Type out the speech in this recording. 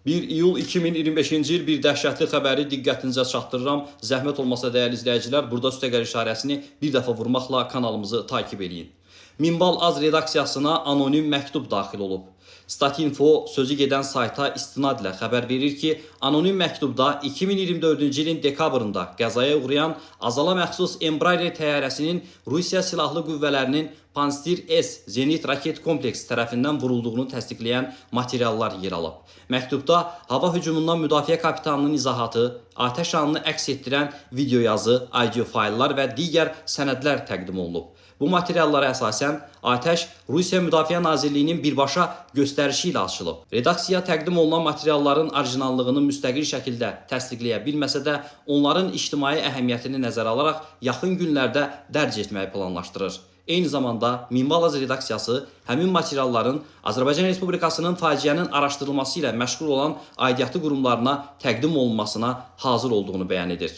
1 iyul 2025-ci il bir dəhşətli xəbəri diqqətinizə çatdırıram. Zəhmət olmasa dəyərli izləyicilər, burada üstəgəl işarəsini bir dəfə vurmaqla kanalımızı takip edin. Minval Az redaksiyasına anonim məktub daxil olub. Statinfo sözü gedən sayta istinadlə xəbər verir ki, anonim məktubda 2024-cü ilin dekabrında qəzaya uğrayan Azala məxsus Embraer təyyarəsinin Rusiya Silahlı Qüvvələrinin Pansir-S zenit raket kompleksi tərəfindən vurulduğunu təsdiqləyən materiallar yer alıb. Məktubda hava hücumundan müdafiə kapitanının izahatı, atəş anını əks etdirən video yazı, audio fayllar və digər sənədlər təqdim olunub. Bu materiallara əsasən atəş Rusiya Müdafiə Nazirliyinin birbaşa göstərişi ilə açılıb. Redaksiya təqdim olunan materialların orijinallığını müstəqil şəkildə təsdiqləyə bilməsə də, onların ictimai əhəmiyyətini nəzərə alaraq yaxın günlərdə dərc etməyi planlaşdırır. Eyni zamanda Minval Az redaksiyası həmin materialların Azərbaycan Respublikasının faciənin araşdırılması ilə məşğul olan aidiyyatı qurumlarına təqdim olunmasına hazır olduğunu bəyan edir.